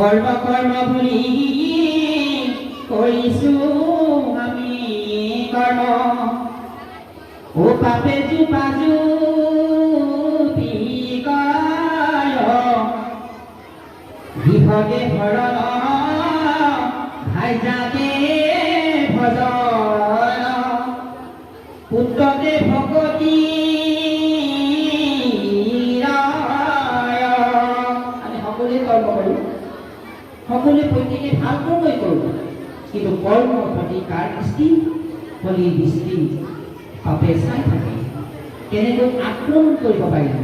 কৰ্ম কৰ্ম বুলি কৰিছোঁ আমি কৰ্ম ও পাপে জোপাজো গৃহতে ভৰণ ভাইজাতে ভজন পুত্ৰতে ভকতি আমি সকলোৱে কৰ্ম কৰোঁ সকলোৱে প্ৰত্যেকে ভাল কৰ্মই কৰোঁ কিন্তু কৰ্মৰ প্ৰতি কাৰ দৃষ্টি বলিৰ দৃষ্টি পাপে চাই থাকে কেনেকৈ আক্ৰমণ কৰিব পাৰিম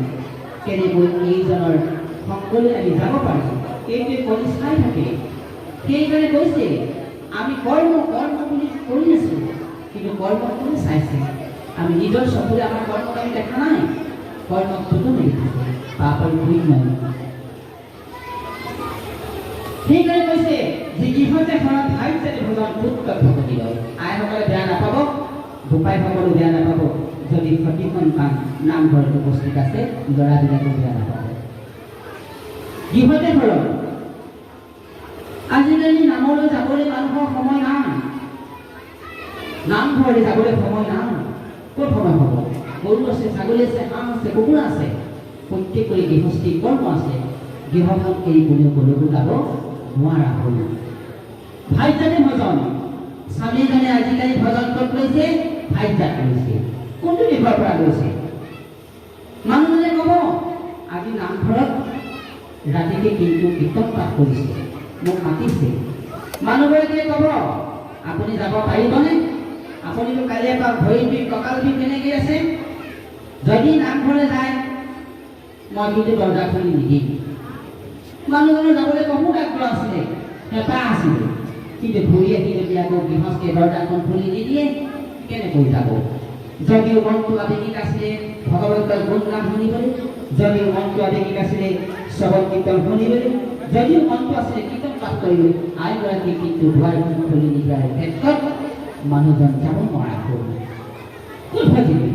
কেনেকৈ এইজনৰ সকলোৱে আমি যাব পাৰিম এইটোৱে কৰি চাই থাকে সেইকাৰণে কৈছে আমি কৰ্ম কৰ্ম বুলি কৰি আছোঁ কিন্তু কৰ্ম কোনে চাইছে আমি নিজৰ চকুৰে আমাৰ কৰ্মক আমি দেখা নাই কৰ্মক কোনো নেদেখিছে পাপৰ পুণ্য সেইকাৰণে কৈছে যে ইহঁতে ঘৰত ভাইজাতে ভজন পুত্ৰ ভকতি লয় আইসকলে বেয়া নাপাব বোপাইসকলো বেয়া নাপাব যদি সতিখন কাম নামঘৰত উপস্থিত আছে ল'ৰাবিলাকো বেয়া নাপাব গৃহতে ঘৰত আজিকালি নামলৈ যাবলৈ মানুহৰ সময় নাই নামঘৰলৈ যাবলৈ সময় নাই ক'ত সময় হ'ব গৰু আছে ছাগলী আছে হাঁহ আছে কুকুৰা আছে প্ৰত্যেকৰে গৃহস্থী কৰ্ম আছে গৃহখন এৰি কোনেও ক'লৈকো যাব নোৱাৰা হ'ল ভাইজাতে ভজন স্বামীজনে আজিকালি ভজন ক'ত লৈছে ভাইজাত লৈছে কোনটো দিশৰ পৰা লৈছে মানুহজনে ক'ব আজি নামঘৰত ৰাতিকে কিন্তু কীৰ্তন পাঠ কৰিছে মোক মাতিছে মানুহগৰাকীয়ে ক'ব আপুনি যাব পাৰিবনে আপুনিতো কালিৰ পৰা ভৰি বিষ কঁকাল বিষ কেনেকৈ আছে যদি নামঘৰলৈ যায় মই কিন্তু দৰ্জা খুলি নিদিম মানুহজনৰ যাবলৈ বহুত আগ্ৰহ আছিলে হেঁপাহ আছিলে কিন্তু ঘূৰি আহি যদি আকৌ গৃহস্থীয়ে দৰ্জাখন খুলি নিদিয়ে কেনেকৈ যাব যদিও মনটো আৱেগিক আছিলে ভগৱন্তৰ গুণগান শুনিবলৈ যদিও মনটো আৱেগিক আছিলে শ্ৰৱণ কীৰ্তন শুনিবলৈ যদিও মনটো আছিলে কীৰ্তন পাঠ কৰিবলৈ আইগৰাকী কিন্তু দুৱাৰখন খুলি নিদিয়াৰ ক্ষেত্ৰত মানুহজন যাব নোৱাৰা হ'ল ক'ত ভাজিবি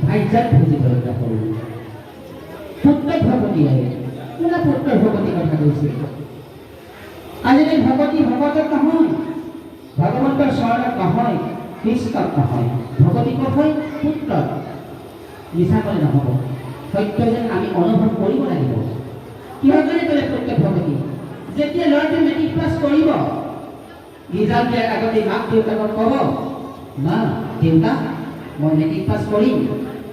ভাইজাত ভাজিবলৈ হ'ল পুত্ৰ ভকতি লাগে কোনে পুত্ৰ ভকতি কথা কৈছে আজিকালি ভকতি ভকতক নহয় ভগৱন্তৰ চৰণত নহয় কৃষ্ণত নহয় ভকতি ক'ত হয় পুত্ৰত মিছা ক'লে নহ'ব সত্য যেন আমি অনুভৱ কৰিব লাগিব কিহৰ কাৰণে ক'লে পুত্ৰ ভকতি যেতিয়া ল'ৰাটোৱে মেট্ৰিক পাছ কৰিব ৰিজাল্ট দিয়াৰ আগতে মাক দেউতাকক ক'ব মা দেউতা মই মেট্ৰিক পাছ কৰিম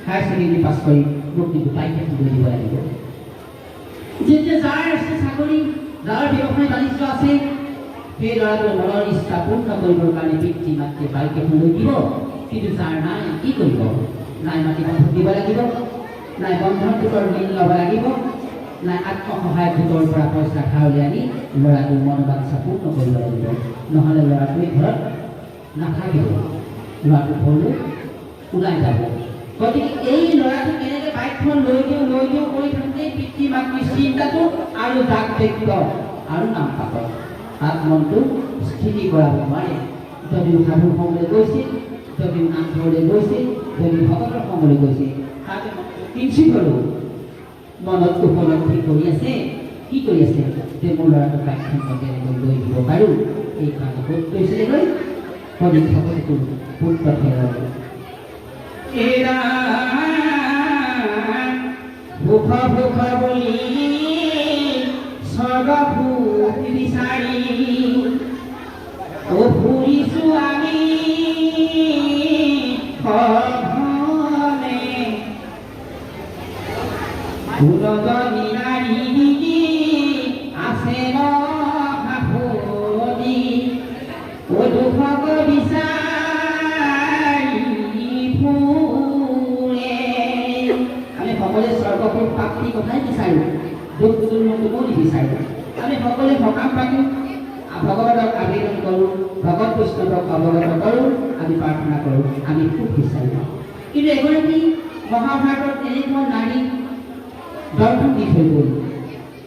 হায়াৰ ছেকেণ্ডেৰী পাছ কৰিম মোক কিন্তু প্ৰাইভেট লৈ দিব লাগিব যেতিয়া যাৰ আছে চাকৰি যাৰ ব্যৱসায় বাণিজ্য আছে সেই ল'ৰাটোৰ মনৰ ইচ্ছা পূৰ্ণ কৰিবৰ কাৰণে পিতৃ মাতৃয়ে বাইক এখন লৈ দিব কিন্তু যাৰ নাই কি কৰিব নাই মাটি বন্ধক দিব লাগিব নাই বন্ধন গোটৰ ঋণ ল'ব লাগিব নাই আত্মসহায়ক গোটৰ পৰা পইচা ধাৰলৈ আনি ল'ৰাটোৰ মনোবাঞ্ছা পূৰ্ণ কৰিব লাগিব নহ'লে ল'ৰাটোৱে ঘৰত নাথাকিব ল'ৰাটো ঘৰলৈ ওলাই যাব গতিকে এই ল'ৰাটো কেনেকৈ বাইকখন লৈ দিওঁ কৰি থাকোঁতে পিতৃ মাতৃৰ চিন্তাটো আৰু দাগবেগ্য আৰু নাম পাতক তাত মনটো স্থিতি কৰাব নোৱাৰে যদিও সাধু সংলৈ গৈছিল যদিও নামঘৰলৈ গৈছিল যদিও ভকতৰ সংলৈ গৈছিল তাতে কিঞ্চিত হ'লেও মনত উপলব্ধি কৰি আছে কি কৰি আছে যে মোৰ ল'ৰাটো বাইকখন কেনেকৈ লৈ দিব পাৰোঁ এই কাৰণে ক'ত গৈছিলেগৈ সদিক ভকতিটো পুত্ৰ ফেৰলৈ ভূষ ভূষ বুলি স্বৰ্গ ভূষ বিচাৰি ফুৰিছোঁ আমি ফুলনি নাৰী আছে নী দুখক বিচাৰি ফুৰে আমি সকলোৱে স্বৰ্গপুৰ প্ৰাপ্তি কথাই বিচাৰোঁ দুখ দুৰ্মটো নিবিচাৰোঁ আমি সকলোৱে সকাম পাতোঁ ভগৱতক আবেদন কৰোঁ ভগত বৈষ্ণৱক অৱগত কৰোঁ আমি প্ৰাৰ্থনা কৰোঁ আমি সুখ বিচাৰোঁ কিন্তু এগৰাকী মহাভাৰতত এনেকুৱা নাৰী দৰ্শন দি থৈ গ'ল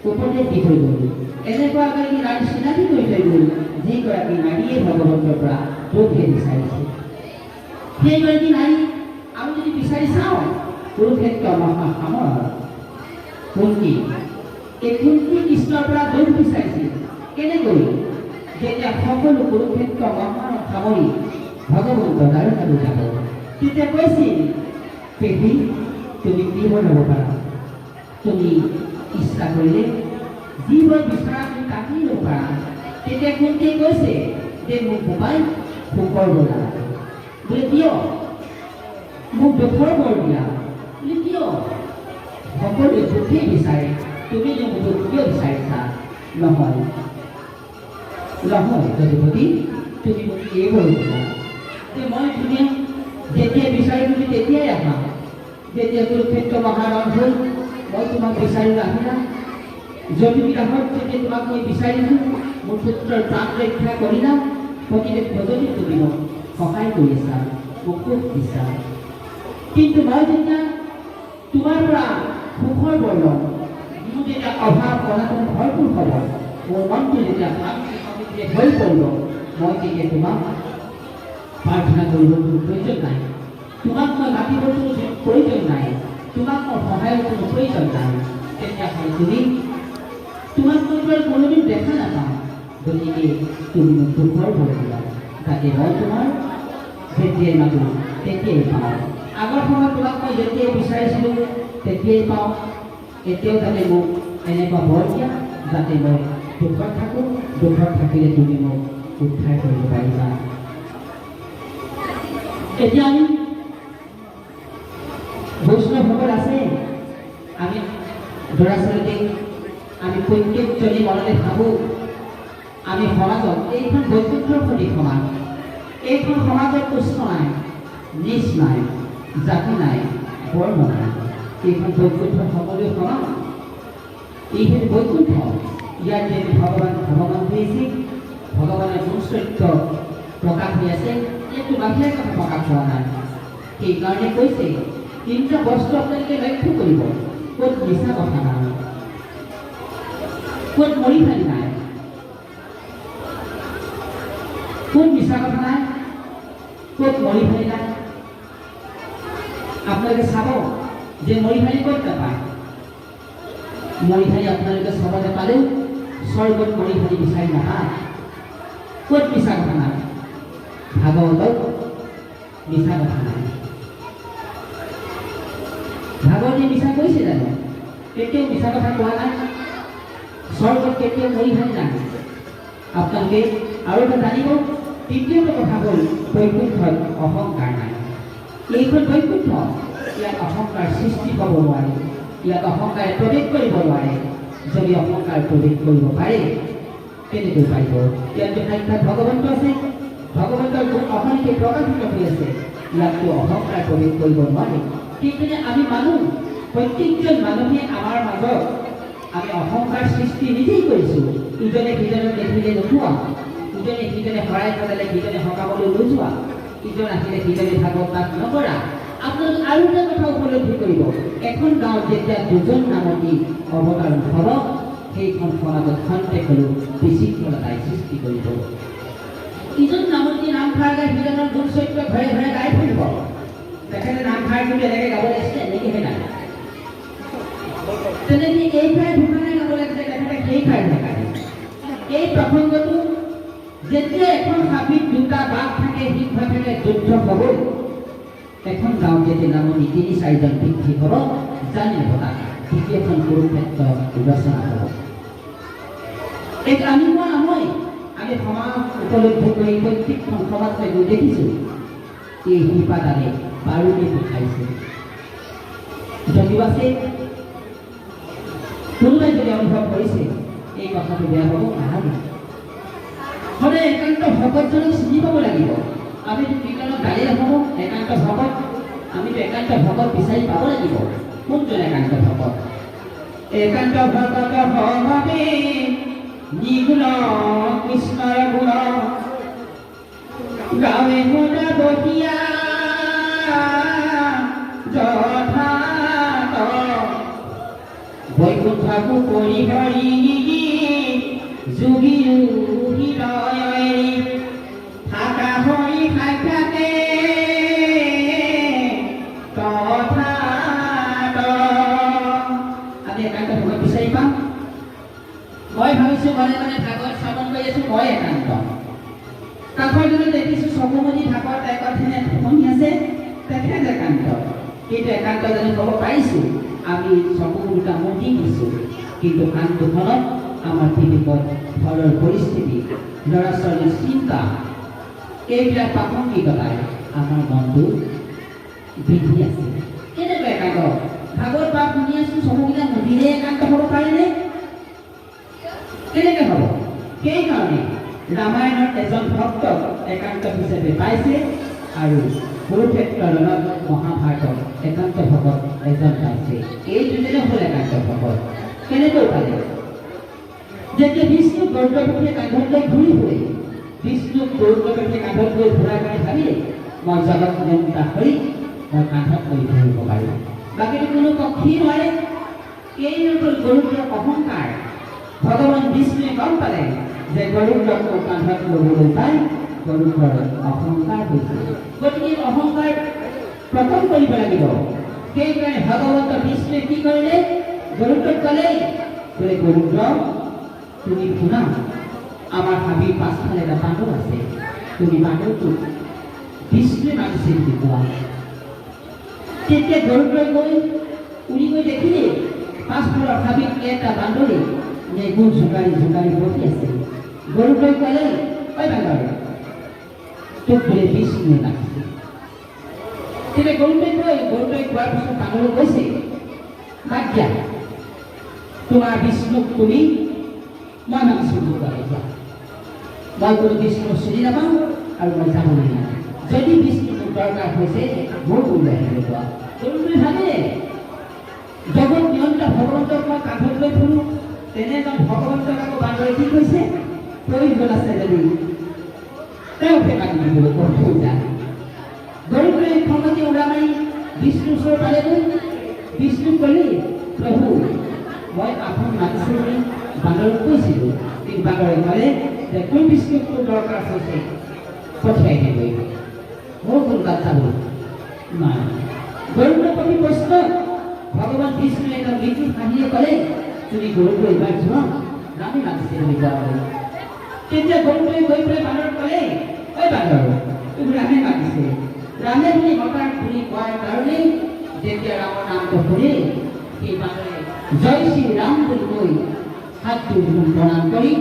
উপদেশ দি থৈ গ'ল এনেকুৱা এগৰাকী নাৰী চিনাকি কৰি থৈ গ'ল যিগৰাকী নাৰীয়ে ভগৱন্তৰ পৰা দুখহে বিচাৰিছে সেইগৰাকী নাৰী আমি যদি বিচাৰি চাওঁ কুৰুক্ষেত্ৰ মহাসামৰ কুন্তি এই কোনটি কৃষ্ণৰ পৰা দৌৰ বিচাৰিছিল কেনেকৈ যেতিয়া সকলো কুৰুক্ষেত্ৰ মহাৰণ সামৰি ভগৱন্ত দ্বাৰকালৈ যাব তেতিয়া কৈছিল পেহী তুমি কি বৰ ল'ব পাৰা তুমি ইচ্ছা কৰিলে যিবোৰ বিচৰা তুমি কাটি ল'ব পাৰা তেতিয়া কোনটি কৈছে যে মোক বোপাই সুখৰ বৰ নালাগে বোলে কিয় মোক দুখৰ বৰ দিয়া বোলে কিয় সকলোৱে দুখেই বিচাৰে তুমি যে মোক দুখ কিয় বিচাৰিছা নহয় নহয় যদুপতি তুমি মোক এই বৰ দিয়া যে মই ধুনীয়া যেতিয়া বিচাৰি তুমি তেতিয়াই আহা যেতিয়া কুৰুক্ষেত্ৰ মহাৰণ হ'ল মই তোমাক বিচাৰি আহিলা জটিবিৰাহত যেতিয়া তোমাক মই বিচাৰিছোঁ মোৰ পুত্ৰৰ প্ৰাণ ৰক্ষা কৰিলা প্ৰতিটো ভজনী তুমি মোক সহায় কৰিছা মোক সুখ দিছা কিন্তু মই যেতিয়া তোমাৰ পৰা সুখৰ বৰ ল'ম মোৰ যেতিয়া অভাৱ অনাটন ভৰপূৰ হ'ব মোৰ মনটো যেতিয়া শান্তি সমৃদ্ধিৰে হৈ পৰিব মই তেতিয়া তোমাক প্ৰাৰ্থনা কৰিবৰ কোনো প্ৰয়োজন নাই তোমাক মই মাতিবৰ কোনো প্ৰয়োজন নাই তোমাক মই সহায়ৰ কোনো প্ৰয়োজন নাই তেতিয়াহ'লে তুমি তোমাক মই কোনোদিন দেখা নাপাওঁ গতিকে তুমি মোক দুখৰ বৰ দিলা যাতে মই তোমাৰ যেতিয়াই মাতো তেতিয়াই পাওঁ আগৰ সময়ত তোমাক মই যেতিয়াই বিচাৰিছিলোঁ তেতিয়াই পাওঁ এতিয়াও যাতে মোক এনেকুৱা বৰ দিয়া যাতে মই দুখত থাকোঁ দুখত থাকিলে তুমি মোক উদ্ধাৰ কৰিব পাৰিবা এতিয়া আমি বৈষ্ণৱসকল আছে আমি ল'ৰা ছোৱালীক আমি প্ৰত্যেকজনে মনতে ভাবোঁ আমি সমাজত এইখন বৈকুণ্ঠৰ সঠিক সমাজ এইখন সমাজত উচ্চ নাই নিচ নাই জাতি নাই বৰ্ণ নাই এইখন বৈকুণ্ঠ সকলোৱে সমান এইখন বৈকুণ্ঠ ইয়াত যিহেতু ভগৱান হৈছে ভগৱানৰ গুণচৰিত্ৰ প্ৰকাশ হৈ আছে এইটো বাহিৰা কথা প্ৰকাশ হোৱা নাই সেইকাৰণে কৈছে তিনিটা বস্তু আপোনালোকে লক্ষ্য কৰিব ক'ত মিছা কথা নাই ক'ত মৰি ফালি নাই ক'ত মিছা কথা নাই ক'ত মৰি ফালি নাই আপোনালোকে চাব যে মৰি ফালি ক'ত নাপায় মৰি ফালি আপোনালোকে চবতে পালেও স্বৰ্গত মৰি ফালি বিচাৰি নাপায় ক'ত মিছা কথা নাই ভাগৱতত মিছা কথা নাই ভাগৱতে মিছা কৈছে জানো কেতিয়াও মিছা কথা কোৱা নাই স্বৰ্গত কেতিয়াও মৰি ফালি নাই আপোনালোকে আৰু এটা জানিব তৃতীয়টো কথা হ'ল বৈকুণ্ঠত অহংকাৰ নাই এইখন বৈকুণ্ঠ ইয়াত অহংকাৰ সৃষ্টি হ'ব নোৱাৰে ইয়াত অহংকাৰে প্ৰৱেশ কৰিব নোৱাৰে যদি অহংকাৰ প্ৰৱেশ কৰিব পাৰে কেনেকৈ পাৰিব ইয়াত সাক্ষাৎ ভগৱন্ত আছে ভগৱন্তৰ গুণ অহংকে প্ৰকাশিত হৈ আছে ইয়াততো অহংকাৰ প্ৰৱেশ কৰিব নোৱাৰে কিন্তু আমি মানুহ প্ৰত্যেকজন মানুহে আমাৰ মাজত আমি অহংকাৰ সৃষ্টি নিজেই কৰিছোঁ ইজনে সিজনক দেখিলে নোপোৱা ইজনে সিজনে শৰাই পেলালে সিজনে সকামলৈ নোযোৱা ইজন আহিলে সিজনে ভাগৱত পাঠ নকৰা আপোনালোকে আৰু এটা কথা উপলব্ধি কৰিব এখন গাঁৱত যেতিয়া দুজন নামতী অৱতাৰণ হ'ব সেইখন সমাজত খন্তেকলৈ বিশৃংখলতাই সৃষ্টি কৰিব ইজন নামতী নামষাৰ গাই সিজনৰ গুণ চৰিত্ৰ ঘৰে ঘৰে গাই ফুৰিব তেখেতে নামষাৰ কিন্তু এনেকৈ গাব লাগিছিলে এনেকৈহে নাই তেনেকৈ এই ঠাই ঢুকানে গাব লাগিছিলে তেখেতে সেই ঠাই ঢুকানে এই প্ৰসংগটো যেতিয়া এখন হাবিত দুটা বাঘ থাকে সিংহ থাকে যুদ্ধ হ'ব এখন গাঁৱত যেতিয়া নামনি তিনি চাৰিজন বৃদ্ধি হ'ব জানি হ'ব তাত দ্বিতীয়খন কুৰুক্ষেত্ৰ ৰচনা হ'ব এক আমি সমাজ উপলব্ধি কৰি প্ৰত্যেকখন সমাজলৈ গৈ দেখিছোঁ এই শিপাডালে বাৰুকে উঠাইছে যদিও আছে কোনোবাই যদি অনুভৱ কৰিছে এই কথাটো বেয়া হ'ব নালাগে সদায় একান্ত ভকতজনক চিনি পাব লাগিব আমিতো কীৰ্তনত গালি নহ'ব একান্ত ভকত আমিতো একান্ত ভকত বিচাৰি পাব লাগিব কোনজন একান্ত ভকত একান্ত ভকত ভৱে নিগুণ কৃষ্ণৰ গুণ গাঁৱে মোটা বহিয়া যথাত বৈকুণ্ঠকো কৰি হৰি যোগী হৃদয় থাকা হৰি সাক্ষাতে তথাত আমি একান্ত ভকত বিচাৰি পাম মই ভাবিছোঁ মনে মনে ভাগৱত শ্ৰৱণ কৰি আছোঁ, মই একান্ত। কাষৰ জনে দেখিছোঁ চকুমনি ভাগৱত একঠিনে শুনি আছে, তেখেত একান্ত। কিন্তু একান্ত জানি ক'ব পাৰিছোঁ, আমি চকু দুটা মুদি দিছোঁ, কিন্তু আন দুখনত আমাৰ পৃথিৱীত ঘৰৰ পৰিস্থিতি, ল'ৰা ছোৱালীৰ চিন্তা, এইবিলাক প্ৰাসংগিকতাই আমাৰ মনটো বৃদ্ধি আছে। কেনেকৈ একান্ত? ভাগৱত পাঠ শুনি আছোঁ, চকুকেইটা মুদিলে একান্ত হ'ব পাৰেনে? কেনেকৈ হ'ব? সেইকাৰণে ৰামায়ণৰ এজন ভক্তক একান্ত হিচাপে পাইছে আৰু কুৰুক্ষেত্ৰৰ মহাভাৰতত একান্ত ভকত এজন পাইছে। এই দুজনে হ'ল একান্ত ভকত। কেনেকৈ পালে? যেতিয়া বিষ্ণুক গৰুড়পক্ষে কান্ধত লৈ ঘূৰি ফুৰে, বিষ্ণুক গৰুড়পক্ষে কান্ধত লৈ ঘূৰা কৰি ভাবিলে, মই জগত নিয়ন্তা হৰি মই কান্ধত লৈ ঘূৰিব পাৰিম, বাকীটো কোনো পক্ষী নোৱাৰে। এই হ'ল গৰুড়ৰ অহংকাৰ। ভগৱান বিষ্ণুৱে গম পালে যে গৰুড়ক কান্ধত ল'বলৈ পাই গৰুড়ৰ অহংকাৰ হৈছে, গতিকে অহংকাৰ প্ৰথম কৰিব লাগিব। সেইকাৰণে ভগৱন্ত বিষ্ণুৱে কি কৰিলে? গৰুড়ক ক'লে, বোলে গৰুড় তুমি শুনা, আমাৰ হাবিৰ পাছফালে এটা বান্দৰ আছে, তুমি বান্দৰটোক বিষ্ণুৱে মাতিছে বুলি কোৱা। তেতিয়া গৰুড়ই গৈ উৰি গৈ দেখিলে পাছফালৰ হাবিত এটা বান্দৰে নেগুৰ জোকাৰি জোকাৰি বহি আছে। গৰুড়ই ক'লে, ঐ বান্দৰ, তোক বোলে বিষ্ণুৱে মাতিছে। তেতিয়া গৰুড়ই কোৱাৰ পিছত বান্দৰে কৈছে, বাদ দিয়া, তোমাৰ বিষ্ণুক তুমি মই মাতিছোঁ বুলি কোৱা এতিয়া। মই কোনো বিষ্ণু চিনি নাপাওঁ আৰু মই যাবলৈ নাই। যদি বিষ্ণু মোক দৰকাৰ হৈছে মোৰ বুলি আহিব কোৱা। গৰুড়ে ভাবিলে, জগত নিয়ন্তা ভগৱন্তক মই কান্ধত লৈ ফুৰোঁ, তেনে এজন ভগৱন্তক আকৌ বান্দৰে কি কৈছে? প্ৰয়োজন আছে যদি তেওঁকে কাটি দিবলৈ কৈ যায়। গৰুড়ে খঙতে উৰা মাৰি বিষ্ণুৰ ওচৰ পালেগৈ। বিষ্ণুক ক'লে, প্ৰভু মই আপুনি মাতিছোঁ বুলি বান্দৰক কৈছিলোঁ, কিন্তু বান্দৰে ক'লে যে কোন বিষ্ণুক তোৰ দৰকাৰ হৈছে পঠিয়াই দিবই, মোৰ কোন কথা নাই। গৰুড়ৰ প্ৰতি প্ৰশ্ন। ভগৱান বিষ্ণুৱে এটা মৃত্যু হাঁহিয়ে ক'লে, তুমি গৰুড়ক এইবাৰ যোৱা, ৰামে মাতিছে বুলি কোৱা হ'ল। তেতিয়া গৰুড়ে গৈ পেলাই বান্দৰক ক'লে, ঐ বান্দৰ, তুমি ৰামে মাতিছে। ৰামে বুলি মতাৰ বুলি কোৱাৰ কাৰণেই যেতিয়া ৰামৰ নামটো শুনে, সেই বান্দৰে জয় শ্ৰী ৰাম বুলি কৈ হাত দুখন প্ৰণাম কৰি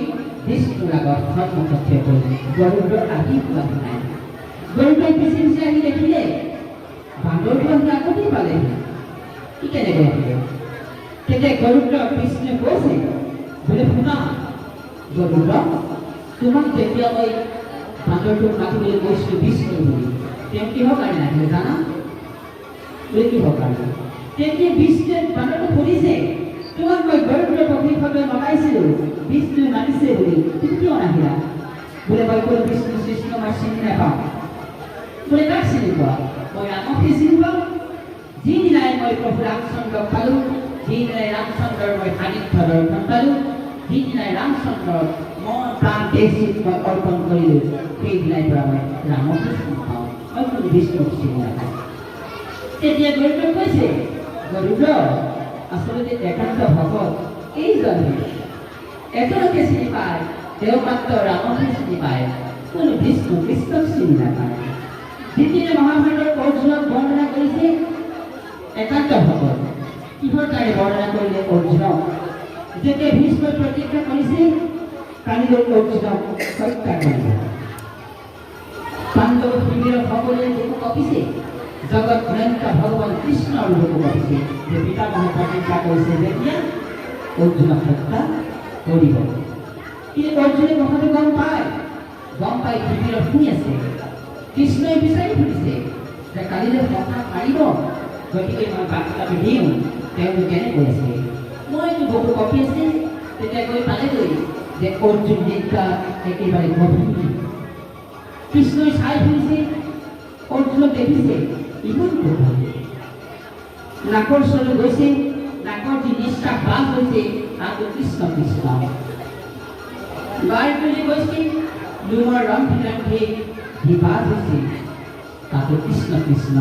বিষ্ণুৰ আগত সন্মুখত থিয় কৰি গৰুড়ৰ আহি পোৱা নাই। গৰুড়ে পিছে পিছে আহি দেখিলে বান্দৰটো আহি আগতেই পালেহি। কি কেনেকৈ আহিলে? তেতিয়া গৰুড়ক বিষ্ণুৱে কৈছে, বোলে শুনা গৰুড়, তোমাক যেতিয়া মই বান্দৰটোক মাতিবলৈ কৈছিলোঁ বিষ্ণু বুলি, তেওঁ কিহৰ কাৰণে আহিলে জানা? বোলে কিহৰ কাৰণে? তেতিয়া বিষ্ণুৱে বান্দৰটো সুধিছে, তোমাক মই গৰুড়ৰ পক্ষে মতাইছিলোঁ, বিষ্ণুৱে মাতিছে বুলি, তুমি কিয় নাহিলা? বোলে মই কোনো বিষ্ণু সৃষ্টি মই চিনি নাপাওঁ। বোলে কাক চিনি পোৱা? মই ৰামকহে চিনি পাওঁ। যিদিনাই মই প্ৰভু ৰামচন্দ্ৰক পালোঁ, যিদিনাই ৰামচন্দ্ৰৰ মই সান্নিধ্য দৰ্শন পালোঁ, যিদিনাই ৰামচন্দ্ৰক মন প্ৰাণ দেশ মই অৰ্পণ কৰিলোঁ, সেইদিনাই পৰা মই ৰামকহে চিনি পাওঁ, মই কোনো বিষ্ণুক চিনি নাপাওঁ। তেতিয়া গৰুড়ে কৈছে, গৰুড় আচলতে একান্ত ভকত এইজনে, এজনকে চিনি পায়, তেওঁ মাত্ৰ ৰামকহে চিনি পায়, কোনো বিষ্ণু কৃষ্ণক চিনি নাপায়। দ্বিতীয় মহাভাৰতৰ অৰ্জুনক বৰ্ণনা কৰিছে একান্ত ভকত। কিহৰ কাৰণে বৰ্ণনা কৰিলে অৰ্জুনক? যেতিয়া ভীষ্মই প্ৰতিজ্ঞা কৰিছে কালিলৈ অৰ্জুনক হত্যা কৰিব। পাণ্ডৱ শিবিৰৰ সকলোৱে লোকক কপিছে, জগত নিয়ন্তা ভগৱান কৃষ্ণৰ লোকক কপিছে যে পিতামহে প্ৰতিজ্ঞা কৰিছে যেতিয়া অৰ্জুনক হত্যা কৰিব। কিন্তু অৰ্জুনে কথাটো গম পাই শিবিৰত শুনি আছে। কৃষ্ণই বিচাৰি ফুৰিছে যে কালিলৈ হঠাৎ মাৰিব, গতিকে মই বাৰ্তাটো দিওঁ তেওঁলোক কেনেকৈ আছে। মইতো বহু কপি আছে। তেতিয়া গৈ পালেগৈ যে অৰ্জুন নিদ্ৰা একেবাৰে গভীৰ। কৃষ্ণই চাই ফুৰিছে, অৰ্জুনক দেখিছে ইমান গভীৰ। নাকৰ ওচৰলৈ গৈছে, নাকৰ যি নিশ্বাস বাস হৈছে তাতো কৃষ্ণ কৃষ্ণ। গাৰ তুলি গৈছে, নোমৰ ৰং বিৰংগী যি বাস হৈছে তাতো কৃষ্ণ কৃষ্ণ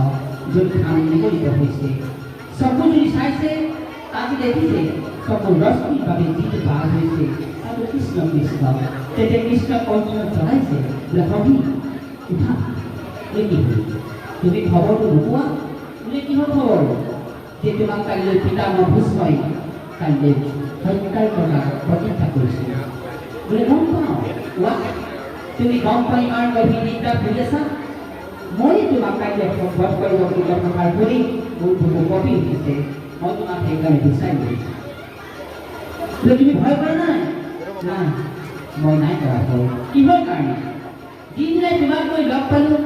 য'ত মুকলিত হৈছে। চকু যদি চাইছে তাতে দেখিছে চকুৰ ৰশ্মিৰ বাবে যিটো বাস হৈছে কৃষ্ণ কৃষ্ণ তেতিয়া কৃষ্ণ অৰ্জুনক জনাইছে বোলে সখী উঠা বোলে কি হ'ল তুমি খবৰটো নোপোৱা বোলে কিহৰ খবৰ যে তোমাক কাইলৈ পিতামহ ভীষ্মই কাইলৈ হত্যাৰ কথা প্ৰতিজ্ঞা কৰিছিল বোলে গম পাওঁ কোৱা তুমি গম পাই ইমান গভীৰ নিদ্ৰাত ভুগি আছা মই তোমাক কাইলৈ বধ কৰিব বুলি কথা কৰি মোৰ বুকু কপি উঠিছে মই তোমাক সেইকাৰণে বিচাৰি গৈছোঁ বোলে তুমি ভয় কৰা নাই নাই মই নাই কৰা ভয় কিহৰ কাৰণে যিদিনাই তোমাক মই লগ পালোঁ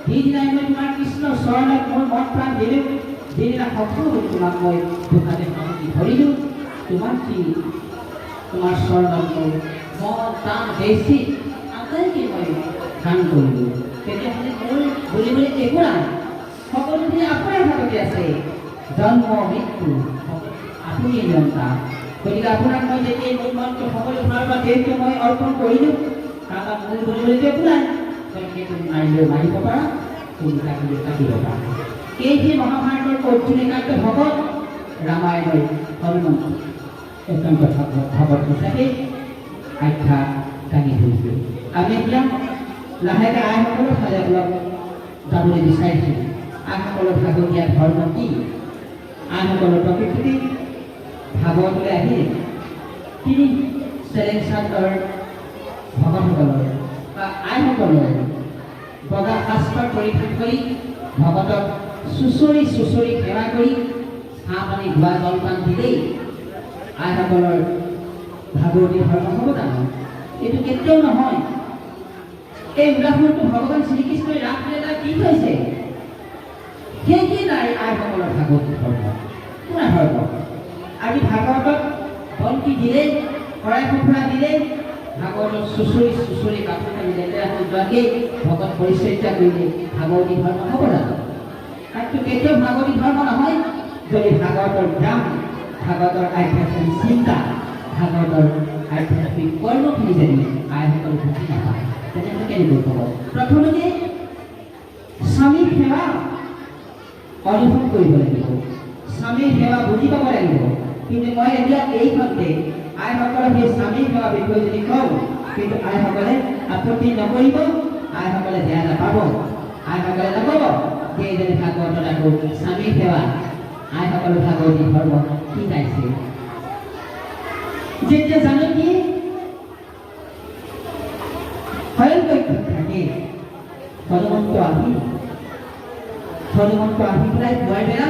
সেইদিনাই মই তোমাৰ কৃষ্ণৰ চৰণত মোৰ মন প্ৰাণ দিলোঁ যিদিনা সফল হৈ তোমাক মই দুখাতে সামগ্ৰী ধৰিলোঁ তোমাক কি তোমাৰ চৰণত মোৰ মন প্ৰাণ বেছি আটাইকে মই গান কৰিলোঁ তেতিয়াহ'লে মোৰ বুলিবলৈ একো নাই সকলোখিনি আপোনাৰ হাততে আছে জন্ম মৃত্যু আপুনি নিয়ন্তা গতিকে আপোনাক মই যেতিয়া মোৰ মনটো সকলো ফালৰ পৰা দেহটো মই অৰ্পণ কৰিলোঁ কাৰোবাক মোৰ বুলিবলৈ একো নাই গতিকে তুমি মাৰিলেও মাৰিব পাৰা তুমি কাটিলেও কাটিব পাৰা এই যে মহাভাৰতৰ অৰ্জুনে কাৰ্য ভগত ৰামায়ণৰ হনুমন্ত একান্ত ভগত হিচাপে আখ্যা দাঙি ধৰিছে আমি এতিয়া লাহেকৈ আইসকলৰ ফালে অলপ যাবলৈ বিচাৰিছোঁ আইসকলৰ ভাগৱতীয়া ধৰ্ম কি আইসকলৰ প্ৰকৃতি ভাগৱতলৈ আহি তিনি চেলেঞ্চাৰ ভকতসকলৰ বা আইসকলৰ বগা সাজপাৰ পৰিধান কৰি ভকতক চুচৰি চুচৰি সেৱা কৰি চাহ পানী ধোৱা জলপান দিলেই আইসকলৰ ভাগৱতী ধৰ্ম হ'ব জানো এইটো কেতিয়াও নহয় এই উদাহৰণটো ভগৱান শ্ৰীকৃষ্ণই ৰামলীলা কি কৈছে সেইটোৱে নাই আইসকলৰ ভাগৱতী ধৰ্ম কোনে ধৰ্ম আজি ভাগৱতক বন্তি দিলেই শৰাই সঁফুৰা দিলেই ভাগৱতক চুচৰি চুচৰি কাপোৰ কানি লেতেৰা হৈ যোৱাকেই ভকত পৰিচৰ্যা কৰিলে ভাগৱতী ধৰ্ম হ'ব জানো তাততো কেতিয়াও ভাগৱতী ধৰ্ম নহয় যদি ভাগৱতৰ জ্ঞান ভাগৱতৰ আধ্যাত্মিক চিন্তা ভাগৱতৰ আধ্যাত্মিক কৰ্মখিনি যদি আইসকলে বুজি নাপায় তেনেহ'লে কেনেকৈ হ'ব প্ৰথমতে স্বামীৰ সেৱা অনুভৱ কৰিব লাগিব স্বামীৰ সেৱা বুজি পাব লাগিব কিন্তু মই এতিয়া এইখনতে আইসকলক সেই স্বামীৰ সেৱা বিষয়ে যদি কওঁ কিন্তু আইসকলে আপত্তি নকৰিব আইসকলে বেয়া নাপাব আইসকলে নক'ব যে এইজনী ভাগৱতত আকৌ স্বামীৰ সেৱা আইসকলৰ ভাগৱতী ধৰ্ম শিকাইছে যেতিয়া জানকী হয়লৈকে থাকে হনুমন্ত আহি পেলাই দুৱাই বেৰা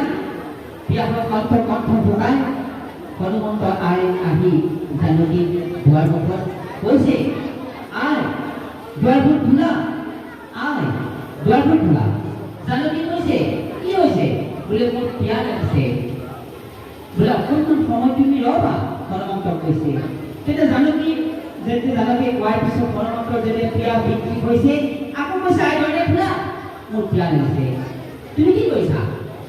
বিয়াহৰ কণ্ঠ ভোগাই হনুমন্ত আহি জানকী দুৱাৰ মুখত কৈছে আই দুৱাৰবোৰ খোলা আই দুৱাৰবোৰ খোলা জানকী কৈছে কি হৈছে বোলে মোৰ বিয়া লাগিছে বোলে অকণমান সময় তুমি ৰ'বা হনুমন্তক কৈছে তেতিয়া জানকী কোৱাৰ পিছত হনুমন্তৰ যেতিয়া বিয়া বৃদ্ধি হৈছে আকৌ কৈছে আই দুৱাৰটো খোলা মোৰ বিয়া লাগিছে তুমি কি কৈছা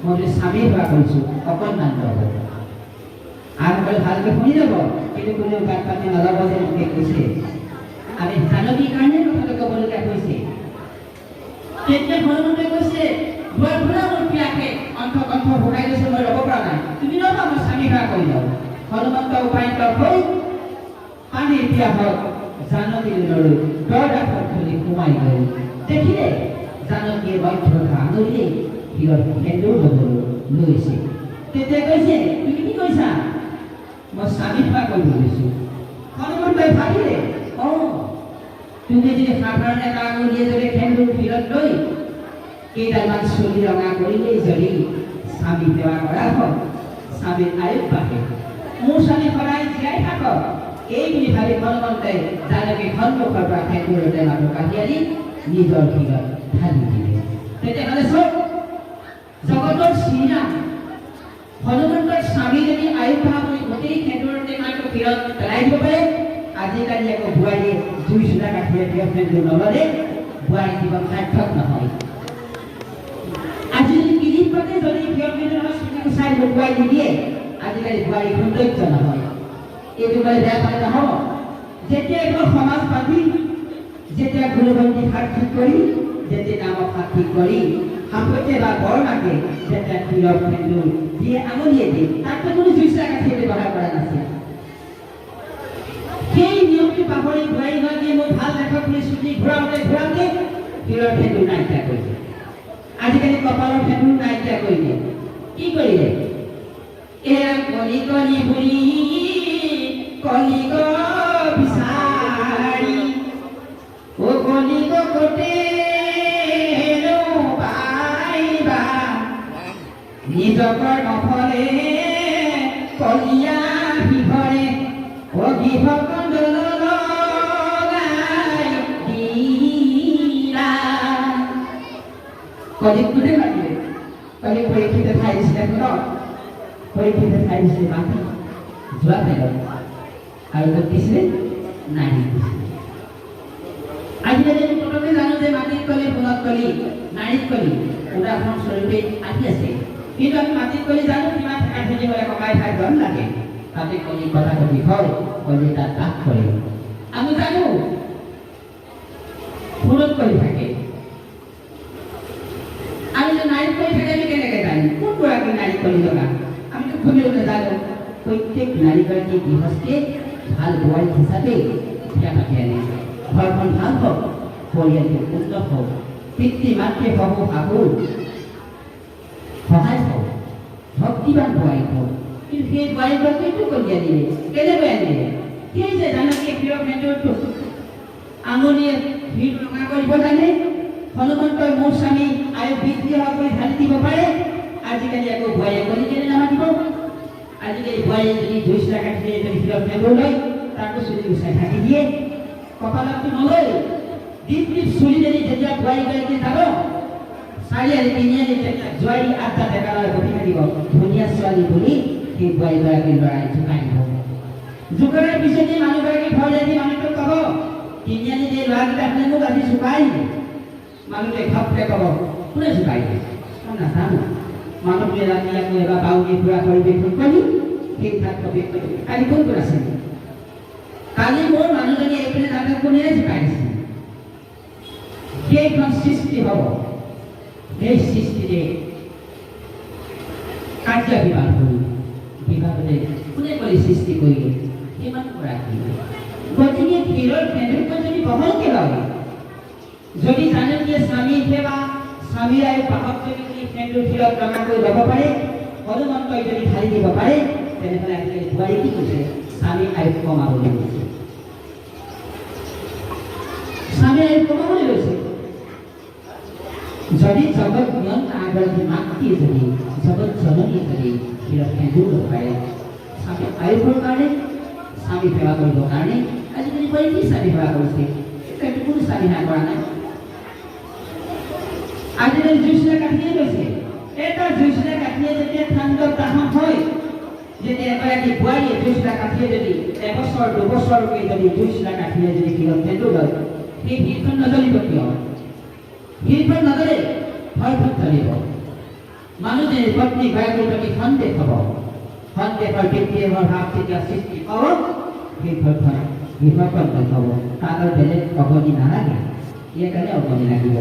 মই বোলে স্বামীৰ সেৱা কৰিছোঁ অকণমান ৰ'ব আইসকলে ভালকৈ শুনি যাব কিন্তু কোনেও গাত পাতি নল'ব যে মোকে কৈছে আমি জানকীৰ কাৰণে কথাটো ক'বলগীয়া হৈছে তেতিয়া হনুমন্তই কৈছে দুৱাৰ খোলা মোৰ বিয়াকে কণ্ঠ ভোগাই গৈছে মই ৰ'ব পৰা নাই তুমি ৰ'বা মই স্বামী সেৱা কৰি যাওঁ হনুমন্ত উপায়িত হৈ পানীৰ পিয়াহত জানকীৰ লৈ দৰজাখন খুলি সোমাই গ'ল দেখিলে জানকীয়ে বক্ষৰখা আঙুলিয়ে শিৰত সেন্দুৰ ল'বলৈ লৈছে তেতিয়া কৈছে তুমি কি কৈছা মই স্বামী সেৱা কৰিব লৈছোঁ হনুমন্তই ভাবিলে তুমি যদি সাধাৰণ এটা আঙুলিয়ে যদি সেন্দুৰ শিৰত লৈ কেইডালমান চুলি ৰঙা কৰিলেই যদি স্বামী সেৱা কৰা হয় স্বামীৰ আয়ুস বাঢ়ে মোৰ স্বামী সদায় জীয়াই থাকক এই বুলি ভাবি হনুমন্তই জানকীৰ সন্মুখৰ পৰা সেন্দুৰতে মানুহ কাঢ়ি আনি নিজৰ শিৰত ঢালি দিলে তেতিয়াহ'লে চব জগতৰ শ্ৰীৰাম হনুমন্তৰ স্বামী যদি আয়ুস বাঢ়া বুলি গোটেই সেন্দুৰতে মানুহ শিৰত পেলাই দিব পাৰে আজিকালি আকৌ বোৱাৰীয়ে জুই চোলা কাঠিৰে প্ৰিয় সেন্দুৰ নল'লে বোৱাৰী জীৱন সাৰ্থক নহয় আজি যদি কিলিপ পাতে যদি প্ৰিয় সেন্দুৰৰ চুলিটো চাই লুকুৱাই নিদিয়ে আজিকালি বোৱাৰী সৌন্দৰ্য নহয় এইটো বোলে বেয়া পালে নহ'ব যেতিয়া এখন সমাজ পাতি যেতিয়া গুৰুবন্দী সাক্ষী কৰি যেতিয়া নামক সাক্ষী কৰি সাপতে বা বৰমাকে যেতিয়া শিৰত সেন্দুৰ দিয়ে আঙুলিয়ে দিয়ে তাততো কোনো জুই চোলা কাঠিৰে ব্যৱহাৰ কৰা নাছিল সেই চুটি ঘূৰাওঁতে শিৰৰ সেন্দুৰ নাইকিয়া কৰিলে। আজিকালি কপালৰ সেন্দুৰ নাইকিয়া কৰিলে। কি কৰিলে? এয়া কলি কলি বুঢ়ী কলিগ বিচাৰি ও কলিগ কোটে পাইবা নিজকৰ নফলে কলিয়া শিহৰে ও গৃহ কন্দল লগাই দিলা। কলিক কোটে মাতিলে। কলিক পৰীক্ষিত ঠাই দিছিলে ঘৰত, পৰীক্ষিত ঠাই দিছিলে মাটি যোৱা ঠাইত, আৰু ক'ত দিছিলে? নাৰীত দিছিলে। আজিকালি আমি পটককৈ জানো যে মাটিত কলি, ফুলত কলি, নাৰীত কলি উদাহৰণ স্বৰূপে আহি আছে। কিন্তু আমি মাটিত কলি জানো কিমান ঠেকা ঠেকি হ'লে ককাই খাই জন লাগে, তাতে কলি কথা কবি হয়, কলি তাত তাক কৰে। আমি জানো ফুলত কলি থাকে। আমি যে নাৰীত কলি থাকে আমি কেনেকৈ জানো? কোন গৰাকী নাৰীত কলি লগা? আমিতো খুবেই নাজানো। প্ৰত্যেক নাৰীগৰাকী গৃহস্থে ভাল বোৱাৰী হিচাপে বিয়া পাতি আনে। ঘৰখন ভাল হওক, পৰিয়ালটো উন্নত হওক, পিতৃ মাতৃ শহু শাহুৰ সহায় হওক, ভক্তিবান বোৱাৰী হওক। কিন্তু সেই বোৱাৰীগৰাকীটো কৰি আনিলে। কেনেকৈ আনিলে? সেই যে জানকীয়ে শিৰৰ সেন্দুৰটো আঙুলিয়ে ভিৰ লগা কৰিব জানে, হনুমন্তই মোৰ স্বামী আয়ুস বৃদ্ধি হোৱা কৰি ঢালি দিব পাৰে। আজিকালি আকৌ বোৱাৰীয়ে কৰি কেনে নামাতিব? আজিকালি বোৱাৰীয়ে যদি 2 লাখ কাঠিয়ে যদি শিৰৰ সেন্দুৰ লয়, তাকো চুলি গুচাই ঢাকি দিয়ে, কপালতটো নলয়। দীপ চুলি যদি যেতিয়া বোৱাৰীগৰাকী যাব, চাৰিআলি তিনিআলি জোৱাৰী আঠটা ডেকা ল'ৰাই বহি থাকিব, ধুনীয়া ছোৱালী বুলি সেই বোৱাৰীগৰাকীৰ ল'ৰাই জোকাই দিব। জোকাৰাৰ পিছতে মানুহগৰাকী ঘৰ যাই মানুহটোক ক'ব, তিনিআলি যে ল'ৰাকেইটা মোক আজি জোকাই দিলে। মানুহটোৱে ঘপকে ক'ব, কোনে জোকাই দিয়ে? মই নাজানো। মানুহটোৱে ৰাতি আকৌ এবাৰ বাউনী ফুৰা পৰিৱেশন কৰি সেই ভাত কবি কালি কোন কোন আছে? কালি মোৰ মানুহজনী এইপিনে যাতে কোনে জোকাই দিছে? সেইখন সৃষ্টি হ'ব। সেই সৃষ্টিৰে কাৰ্য বিবাহ হ'ল। বিবাহতে কোনে কৰি সৃষ্টি কৰিলে? কিমান গৰাকী? গতিকে শিৰৰ সেন্দুৰখন যদি বহলকৈ লয়, যদি জানকীয়ে স্বামী সেৱা স্বামীৰ আৰু পাহত যদি সেন্দুৰ শিৰত ৰঙাকৈ ল'ব পাৰে, হনুমন্তই যদি ঢালি দিব পাৰে, তেনেহ'লে আজিকালি বোৱাৰী কি কৈছে? স্বামী আয়ুস কমাবলৈ লৈছে। স্বামী আয়ুস কমাবলৈ লৈছে। যদি জগত নিয়ন্তা আগৰাকী মাতৃয়ে যদি জগত জননী যদি শিৰত সেন্দুৰ ল'ব পাৰে, স্বামী আয়ুসৰ কাৰণে, স্বামী সেৱা কৰিবৰ কাৰণে, আজিকালি বোৱাৰী কি স্বামী সেৱা কৰিছে? সেইটো কোনো স্বামী সেৱা কৰা নাই। আজিকালি 2 কাঠিয়ে লৈছে। এটা 2 কাঠিয়ে যেতিয়া ঠাণ্ড তাহন হয়, যেতিয়া এগৰাকী বোৱাৰীয়ে 2 কাঠিয়ে যদি এবছৰ 2 বছৰকৈ যদি 2 কাঠিয়ে যদি শিৰত সেন্দুৰ লয়, সেই শিৰখন নজ্বলিব কিয়? শিৰখন নজ্বলে ভয়খন জ্বলিব। মানুহজনীৰ পত্নী গৰাকীৰ প্ৰতি সন্দেহ হ'ব। সন্দেহৰ বিদ্বেষৰ ভাৱ যেতিয়া সৃষ্টি হ'ব, সেই ভয়খন গৃহকণ্টক হ'ব। তাত আৰু বেলেগ অগণি নালাগে, ইয়াৰ কাৰণে অগণি লাগিব।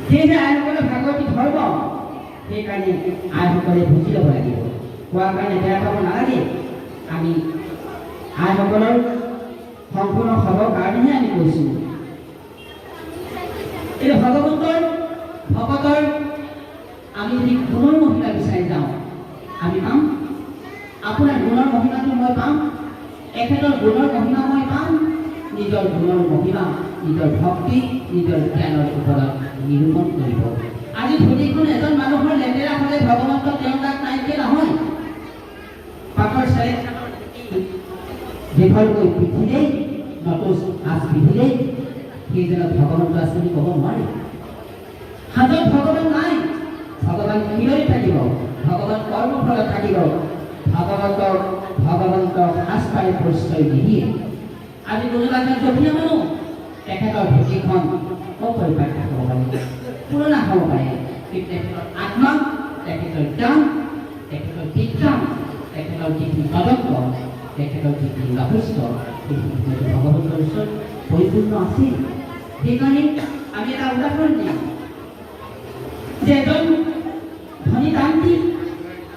সেইহে আইসকলে ভাগৱতী ধৰ্ম, সেইকাৰণে আইসকলে বুজি ল'ব লাগিব। কোৱাৰ কাৰণে বেয়া পাব নালাগে। আমি আইসকলৰ সম্পূৰ্ণ হ'বৰ কাৰণেহে আমি কৈছোঁ। এই ভগৱন্তৰ ভকতৰ আমি যদি গুণৰ মহিমা বিচাৰি যাওঁ, আমি পাম। আপোনাৰ গুণৰ মহিমাটো মই পাম, এখেতৰ গুণৰ মহিমা মই পাম। নিজৰ গুণৰ মহিমা, নিজৰ ভক্তি, নিজৰ জ্ঞানৰ ওপৰত নিৰূপণ কৰিব। আজি ধুনীখন এজন মানুহৰ লেতেৰা হ'লে ভগৱন্ত তেওঁৰ তাত নাইকিয়া নহয়। পাকৰ চেলেকশ্যনৰ দীঘলকৈ পিঠিলে, নতুন সাজ পিন্ধিলে, সেইজনক ভগৱন্ত আছে বুলি ক'ব নোৱাৰে। হাতত ভগৱান নাই, ভগৱান শিৰত থাকিব, ভগৱান কৰ্মফলত থাকিব। ভগৱন্তৰ সাজপাৰে পৰিচয় নিদিয়ে। আজি কোনোবা এজন জটিল মানুহ, তেখেতৰ ধুতিখন অপৰিপাটি হ'ব পাৰে, পুৰণা হ'ব পাৰে, কিন্তু তেখেতৰ আত্মা, তেখেতৰ জ্ঞান, তেখেতৰ বিজ্ঞান, তেখেতৰ যিখিনি তদন্ত, তেখেতৰ যিখিনি ৰহস্য, সেইখিনি ভগৱন্তৰ ওচৰত পৰিপূৰ্ণ আছিল। সেইকাৰণে আমি এটা উদাহৰণ দিম যে এজন ধনী তান্ত্ৰিক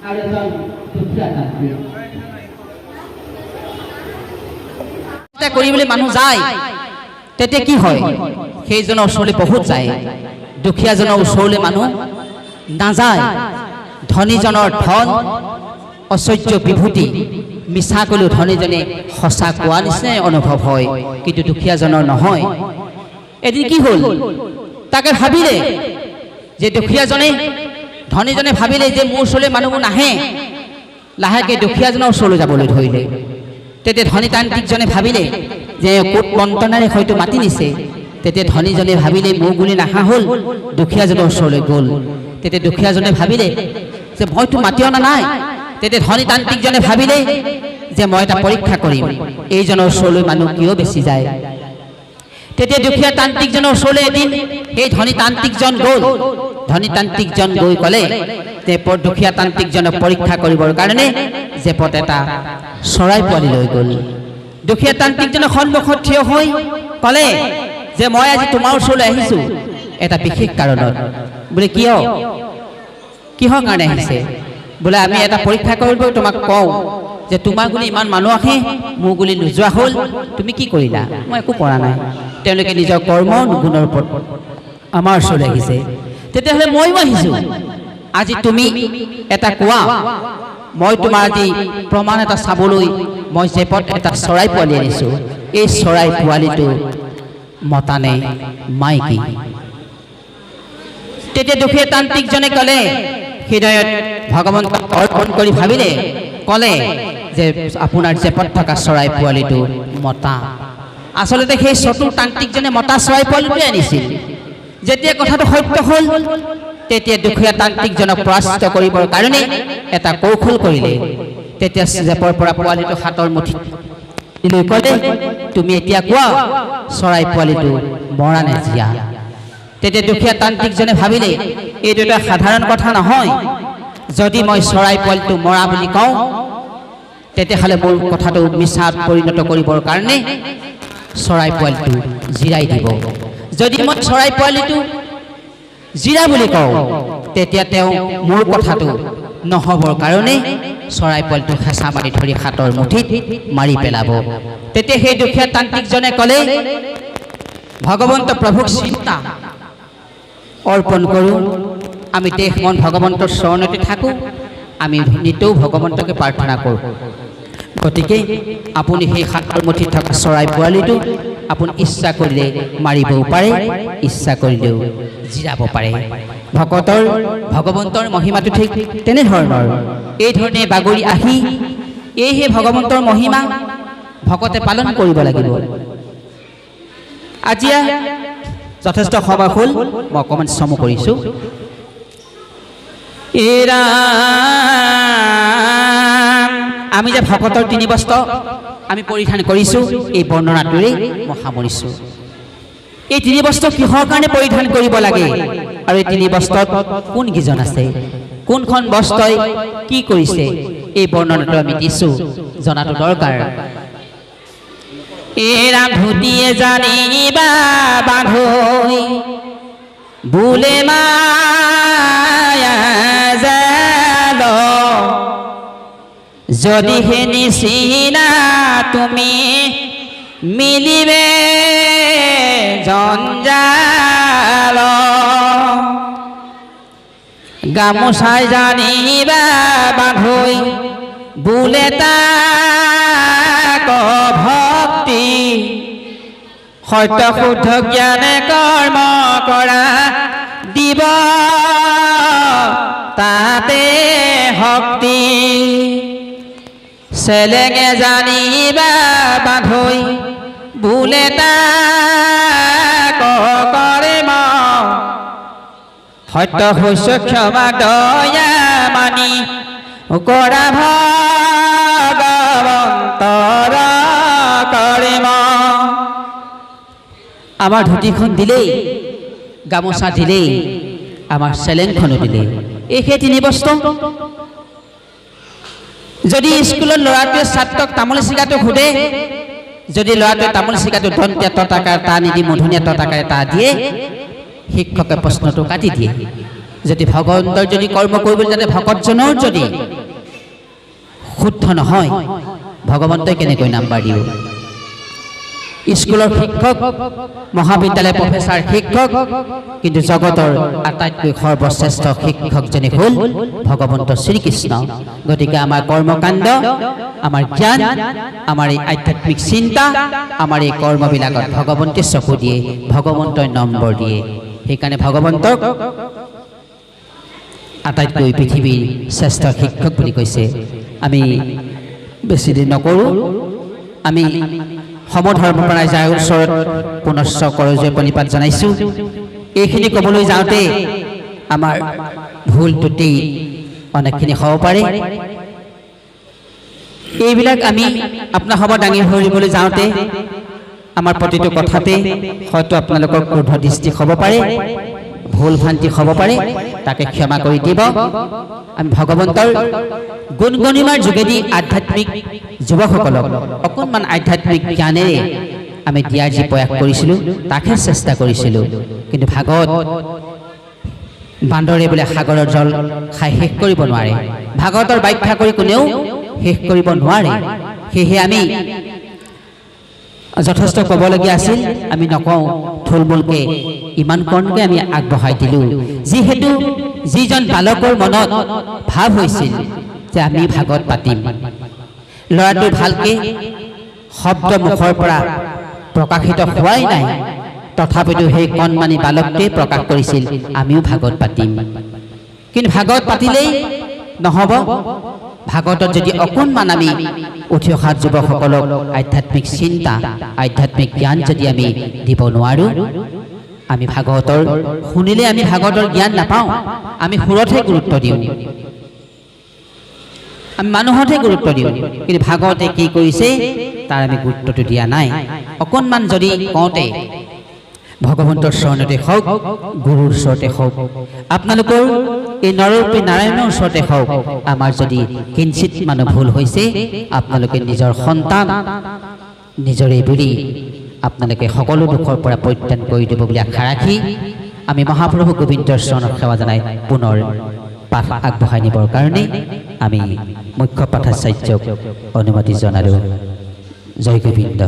আৰু এজন দুখীয়া তান্ত্ৰিক কৰিবলৈ মানুহ যায়, তেতিয়া কি হয় সেইজনৰ ওচৰলৈ বহুত যায় দুখীয়াজনৰ ওচৰলৈ মানুহ নাযায় ধনীজনৰ ধন ঐশ্বৰ্য বিভূতি মিছা ক'লেও ধনীজনে সঁচা কোৱা নিচিনাই অনুভৱ হয় কিন্তু দুখীয়াজনৰ নহয় এদিন কি হ'ল তাকে ভাবিলে যে দুখীয়াজনে ধনীজনে ভাবিলে যে মোৰ ওচৰলৈ মানুহবোৰ নাহে লাহেকৈ দুখীয়াজনৰ ওচৰলৈ যাবলৈ ধৰিলে তেতিয়া ধনীতান্ত্ৰিকজনে ভাবিলে যে কোট মন্ত্ৰণাৰে হয়তো মাতি নিছে তেতিয়া ধনীজনে ভাবিলে মোৰ গুলি নাহা হ'ল দুখীয়াজনৰ ওচৰলৈ গ'ল তেতিয়া দুখীয়াজনে ভাবিলে যে মইতো মাতি অনা নাই তেতিয়া ধনীতান্ত্ৰিকজনে ভাবিলে যে মই এটা পৰীক্ষা কৰিম এইজনৰ ওচৰলৈ মানুহ কিয় বেছি যায় তেতিয়া দুখীয়া তান্ত্ৰিকজনৰ ওচৰলৈ এদিন সেই ধনীতান্ত্ৰিকজন গ'ল ধনীতান্ত্ৰিকজন গৈ ক'লে যে দুখীয়া তান্ত্ৰিকজনক পৰীক্ষা কৰিবৰ কাৰণে জেপত এটা চৰাই পোৱালি লৈ গ'ল দুখীয়া তান্ত্ৰিকজনৰ সন্মুখত থিয় হৈ ক'লে যে মই আজি তোমাৰ ওচৰলৈ আহিছোঁ এটা বিশেষ কাৰণত বোলে কিহৰ কাৰণে আহিছে বোলে আমি এটা পৰীক্ষা কৰিব তোমাক কওঁ যে তোমাৰ গুলি ইমান মানুহ আহে মোৰ গুলি নোযোৱা হ'ল তুমি কি কৰিলা মই একো কৰা নাই তেওঁলোকে নিজৰ কৰ্ম গুণৰ ওপৰত আমাৰ ওচৰলৈ আহিছে তেতিয়াহ'লে ময়ো আহিছোঁ আজি তুমি এটা কোৱা মই তোমাৰ আজি প্ৰমাণ এটা চাবলৈ মই জেপত এটা চৰাই পোৱালি আনিছোঁ এই চৰাই পোৱালিটো মতা নে মাইকী তেতিয়া দুখীয়া তান্ত্ৰিকজনে ক'লে হৃদয়ত ভগৱন্তক অৰ্পণ কৰি ভাবিলে ক'লে যে আপোনাৰ জেপত থকা চৰাই পোৱালিটো মতা আচলতে সেই চতুৰ তান্ত্ৰিকজনে মতা চৰাই পোৱালিটোৱে আনিছিল যেতিয়া কথাটো সত্য হ'ল তেতিয়া দুখীয়া তান্ত্ৰিকজনক পৰাস্ত কৰিবৰ কাৰণে এটা কৌশল কৰিলে তেতিয়া জেপৰ পৰা পোৱালিটো হাতৰ মুঠিত লৈ ক'লে তুমি এতিয়া কোৱা চৰাই পোৱালিটো মৰা নে জীয়া তেতিয়া দুখীয়া তান্ত্ৰিকজনে ভাবিলে এইটো এটা সাধাৰণ কথা নহয় যদি মই চৰাই পোৱালিটো মৰা বুলি কওঁ তেতিয়াহ'লে মোৰ কথাটো মিছাত পৰিণত কৰিবৰ কাৰণে চৰাই পোৱালিটো জিৰাই দিব যদি মই চৰাই পোৱালিটো জিৰা বুলি কওঁ তেতিয়া তেওঁ মোৰ কথাটো নহ'বৰ কাৰণে চৰাই পোৱালিটো হেঁচা মাৰি ধৰি হাতৰ মুঠিত মাৰি পেলাব তেতিয়া সেই দুখীয়া তান্ত্ৰিকজনে ক'লে ভগৱন্ত প্ৰভুক চিন্তা অৰ্পণ কৰোঁ আমি দেশ মন ভগৱন্তৰ চৰণতে থাকোঁ আমি নিতৌ ভগৱন্তকে প্ৰাৰ্থনা কৰোঁ গতিকে আপুনি সেই হাতৰ মুঠিত থকা চৰাই পোৱালিটো আপুনি ইচ্ছা কৰিলে মাৰিবও পাৰে ইচ্ছা কৰিলেও জিৰাব পাৰে ভগৱন্তৰ মহিমাটো ঠিক তেনেধৰণৰ এইধৰণে বাগৰি আহি এইহে ভগৱন্তৰ মহিমা ভকতে পালন কৰিব লাগিব আজি যথেষ্ট সময় হ'ল মই অকণমান চমু কৰিছোঁ আমি যে ভকতৰ 3 বস্ত্ৰ আমি পৰিধান কৰিছোঁ এই বৰ্ণনাটোৰে মই সামৰিছোঁ এই 3 বস্ত্ৰ কিহৰ কাৰণে পৰিধান কৰিব লাগে আৰু এই 3 বস্ত্ৰত কোন কিজন আছে কোনখন বস্ত্ৰই কি কৰিছে এই বৰ্ণনাটো আমি দিছোঁ জনাটো দৰকাৰ এৰাম ধুতিয়ে জানিবা বান্ধৈ বোলে মায়া জাল যদিহে নিচিনা তুমি মিলিবে জঞ্জাল গামোচাই জানিবা বান্ধৈ বোলে তাক ভক্তি সত্য শুদ্ধ জ্ঞানে কৰ্ম কৰা দিব তাতে শক্তি চেলেঙে জানিবা বান্ধৈ বোলে তাক কৰ্ম সত্য শস্য ক্ষমা দয়া মানি কৰা ভগৱন্তৰ কৰ্ম আমাৰ ধুতিখন দিলেই গামোচা দিলেই আমাৰ চেলেংখনো দিলে এই সেই 3 বস্ত্ৰ যদি স্কুলত ল'ৰাটোৱে ছাত্ৰক তামোল চিগাটো সোধে যদি ল'ৰাটোৱে তামোল চিগাটো দন্তীয়া ততাকাৰ তা নিদি মধুনীয়া ততাকাৰে তা দিয়ে শিক্ষকে প্ৰশ্নটো কাটি দিয়ে যদি ভগৱন্তৰ যদি কৰ্ম কৰিবলৈ যাতে ভকতজনৰ যদি শুদ্ধ নহয় ভগৱন্তই কেনেকৈ নাম্বাৰ দিব স্কুলৰ শিক্ষক মহাবিদ্যালয় প্ৰফেচাৰ শিক্ষক কিন্তু জগতৰ আটাইতকৈ সৰ্বশ্ৰেষ্ঠ শিক্ষকজনে হ'ল ভগৱন্ত শ্ৰীকৃষ্ণ গতিকে আমাৰ কৰ্মকাণ্ড আমাৰ জ্ঞান আমাৰ এই আধ্যাত্মিক চিন্তা আমাৰ এই কৰ্মবিলাকত ভগৱন্তে চকু দিয়ে ভগৱন্তই নম্বৰ দিয়ে সেইকাৰণে ভগৱন্তক আটাইতকৈ পৃথিৱীৰ শ্ৰেষ্ঠ শিক্ষক বুলি কৈছে আমি বেছি দিন নকৰোঁ আমি সমধৰ্মপ্ৰাণাই যাৰ ওচৰত পুনশ্চ কৰজে প্ৰণিপাত জনাইছোঁ এইখিনি ক'বলৈ যাওঁতে আমাৰ ভুল ত্ৰুটি অনেকখিনি হ'ব পাৰে এইবিলাক আমি আপোনাৰ সভা দাঙি ধৰিবলৈ যাওঁতে আমাৰ প্ৰতিটো কথাতে হয়তো আপোনালোকৰ ক্ৰোধ দৃষ্টি হ'ব পাৰে ভুল ভ্ৰান্তি হ'ব পাৰে তাকে ক্ষমা কৰি দিব আমি ভগৱন্তৰ গুণগণিমাৰ যোগেদি আধ্যাত্মিক যুৱকসকলক অকণমান আধ্যাত্মিক জ্ঞানেৰে আমি দিয়াৰ যি প্ৰয়াস কৰিছিলোঁ তাকে চেষ্টা কৰিছিলোঁ কিন্তু ভাগৱত বান্দৰে বোলে সাগৰৰ জল খাই শেষ কৰিব নোৱাৰে ভাগৱতৰ ব্যাখ্যা কৰি কোনেও শেষ কৰিব নোৱাৰে সেয়েহে আমি যথেষ্ট ক'বলগীয়া আছিল আমি নকওঁ থুলমূলকৈ ইমান কণকৈ আমি আগবঢ়াই দিলোঁ যিহেতু যিজন বালকৰ মনত ভাৱ হৈছিল যে আমি ভাগৱত পাতিম ল'ৰাটো ভালকৈ শব্দ মুখৰ পৰা প্ৰকাশিত হোৱাই নাই তথাপিতো সেই কণমানি বালকটোৱে প্ৰকাশ কৰিছিল আমিও ভাগৱত পাতিম কিন্তু ভাগৱত পাতিলেই নহ'ব ভাগৱতত যদি অকণমান আমি উঠি অহা যুৱকসকলক আধ্যাত্মিক চিন্তা আধ্যাত্মিক জ্ঞান যদি আমি দিব নোৱাৰোঁ আমি ভাগৱতৰ শুনিলে আমি ভাগৱতৰ জ্ঞান নাপাওঁ আমি সুৰতহে গুৰুত্ব দিওঁ আমি মানুহতহে গুৰুত্ব দিওঁ কিন্তু ভাগৱতে কি কৰিছে তাৰ আমি গুৰুত্বটো দিয়া নাই অকণমান যদি কওঁতে ভগৱন্তৰ চৰণতে হওক গুৰুৰ ওচৰতে হওক আপোনালোকৰ এই নৰৰূপী নাৰায়ণৰ ওচৰতে হওক আমাৰ যদি কিঞ্চিত মানুহ ভুল হৈছে আপোনালোকে নিজৰ সন্তান নিজৰে বুলি আপোনালোকে সকলো দুখৰ পৰা পৰিত্ৰাণ কৰি দিব বুলি আশা ৰাখি আমি মহাপ্ৰভু গোবিন্দৰ চৰণত সেৱা জনাই পুনৰ পাঠ আগবঢ়াই নিবৰ কাৰণে আমি মুখ্য পাঠাচাৰ্যক অনুমতি জনালোঁ জয় গোবিন্দ